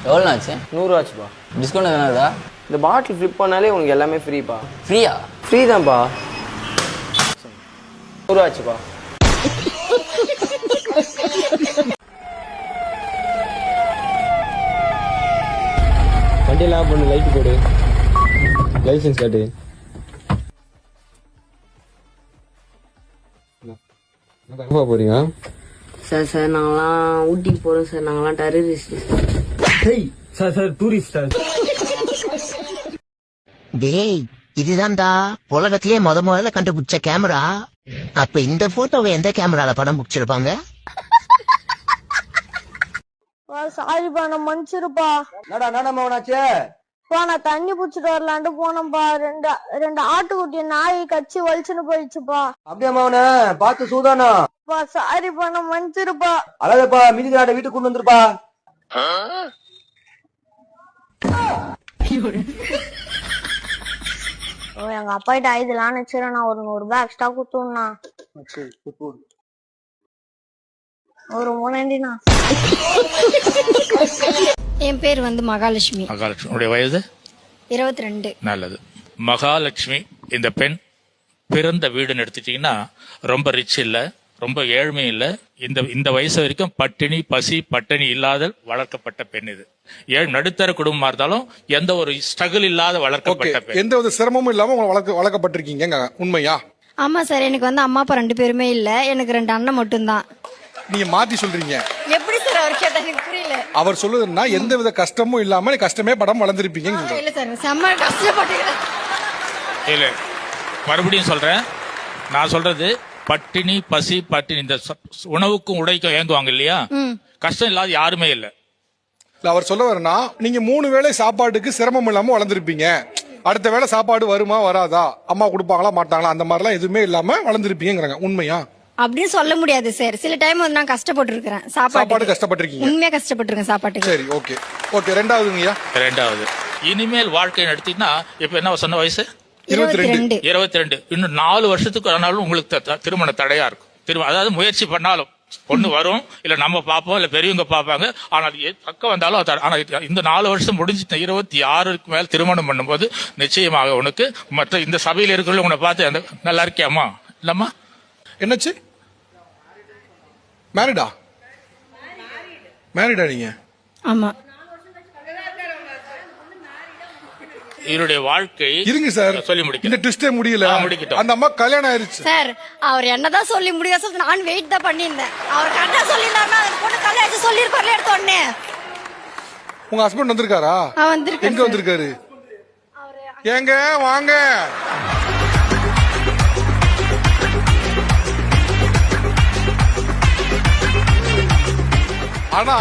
எவ்வளோ ஆச்சு? 100 ஆச்சுப்பா. டிஸ்கவுண்ட் எதனா? இந்த பாட்டில் ஃப்ளிப் பண்ணாலே உனக்கு எல்லாமே ஃப்ரீப்பா. ஃப்ரீயா? ஃப்ரீ தான்ப்பா. 100 ஆச்சுப்பா. வண்டியில் ஆஃப் பண்ணு, லைட் போடு, லைசன்ஸ் காட்டு. எங்கே போறீங்க? சார் நாங்களாம் ஊட்டிக்கு போறோம் சார். நாங்களாம் டெரரிஸ்ட் சார் டூரிஸ்ட் சார். டேய், இதுதான்டா உலகத்திலேயே முதல்ல கண்டுபிடிச்ச கேமரா. அப்ப இந்த போட்டோவை எந்த கேமரால படம் பிடிச்சிருப்பாங்க? சாரிப்பா, நான் மன்னிச்சிருப்பா. நடமாச்சே நான் தண்ணி புடிச்சிட்டு வரலான்ட்டு போனோம்பா. ரெண்டு ஆட்டுக்குட்டிய நாய் கச்சி வலிச்சுன்னு போயிடுச்சுப்பா. அப்படியே மவன பார்த்து சூதானா. சாரிப்பா, நான் மன்னிச்சிருப்பா. அழகப்பா, மீதி நாட்டை வீட்டுக்கு கொண்டு வந்துருப்பா. எங்க அப்பா கிட்ட 5 நினைச்சிட நான் ஒரு 100 ரூபாய் எக்ஸ்ட்ரா குடுத்துண்ணா. ஒரு 3 என் பேர் மகாலட்சுமி. மகாலட்சுமி வயது 22. நல்லது. மகாலட்சுமி இந்த பெண் பிறந்த வீடுன்னு எடுத்துட்டீங்கன்னா ரொம்ப ரிச் இல்ல, ரொம்ப ஏழ்மை இல்ல. இந்த வயசு வரைக்கும் பட்டினி பசி பட்டினி இல்லாத வளர்க்கப்பட்ட பெண். இது நடுத்தர குடும்பமா இருந்தாலும் எந்த ஒரு ஸ்ட்ரகிள் இல்லாத வளர்க்கப்பட்ட பெண். எந்த ஒரு சிரமமும் இல்லாம வளர்க்கப்பட்டிருக்கீங்க. உண்மையா? ஆமா சார். எனக்கு அம்மா அப்பா 2 பேருமே இல்ல. எனக்கு 2 அண்ணன் மட்டும்தான். நீங்க மாத்தி சொல்றீங்க. எப்படி சார் அவர் கேட்டா எனக்கு புரியல. அவர் சொல்லுதுன்னா எந்த வித கஷ்டமும் இல்லாம கஷ்டமே படம் வளர்ந்துருப்பீங்க. இல்ல சார், செம்ம கஷ்டப்பட்டீங்க. இல்ல, மறுபடியும் சொல்றேன். நான் சொல்றது பட்டினி பசி பட்டினி, இந்த உணவுக்கும் உடைக்கும் ஏங்குவாங்க இல்லையா, கஷ்டம் இல்லாத யாருமே இல்ல. அவர் சொல்ல வரனா, நீங்க 3 வேளை சாப்பாட்டுக்கு சிரமம் இல்லாம வளர்ந்துருப்பீங்க. அடுத்த வேளை சாப்பாடு வருமா வராதா, அம்மா கொடுப்பாங்களா மாட்டாங்களா, அந்த மாதிரிலாம் எதுவுமே இல்லாம வளர்ந்துருப்பீங்கிறாங்க. உண்மையா? அப்படின்னு சொல்ல முடியாது சார். சில டைம் நான் கஷ்டப்பட்டு இருக்கிறேன். சாப்பாடு கஷ்டப்பட்டிருக்கீங்க. உண்மையா கஷ்டப்பட்டிருக்கேன் சாப்பாட்டுக்கு. சரி, ஓகே ஓகே. ரெண்டாவது இனிமேல் வாழ்க்கை நடத்தினா இப்ப என்ன சொன்ன வயசு? 22. இன்னும் 4 வருஷத்துக்கு ஆனாலும் உங்களுக்கு திருமண தடையா இருக்கும். அதாவது முயற்சி பண்ணாலும் பொண்ணு வரும், இல்ல நம்ம பாப்போம், இல்ல பெரியவங்க பாப்பாங்க. ஆனால் பக்கம் வந்தாலும் ஆனா இந்த 4 வருஷம் முடிஞ்சிட்டு 26க்கு மேல திருமணம் பண்ணும்போது நிச்சயமாக உனக்கு மற்ற இந்த சபையில இருக்கிறவங்க உன்னை பார்த்து நல்லா இருக்கியாமா இல்லம்மா என்னாச்சு? மேரிடா நீங்க? ஆமா. இவருடைய வாழ்க்கை இருங்க சார், சொல்லி முடிக்க இந்த ட்விஸ்டே முடியல. அந்த அம்மா கல்யாணம் ஆயிருச்சு சார். அவர் என்னதான் சொல்லி முடியாது, நான் வெயிட் தான் பண்ணியிருந்தேன். அவர் கரெக்டா சொல்லியிருந்தாருன்னா பொண்ணு கல்யாணம் சொல்லியிருப்பாரு எடுத்த உடனே. உங்க ஹஸ்பண்ட் வந்திருக்காரா? எங்க வந்திருக்காரு? ஏங்க வாங்க. ஆனா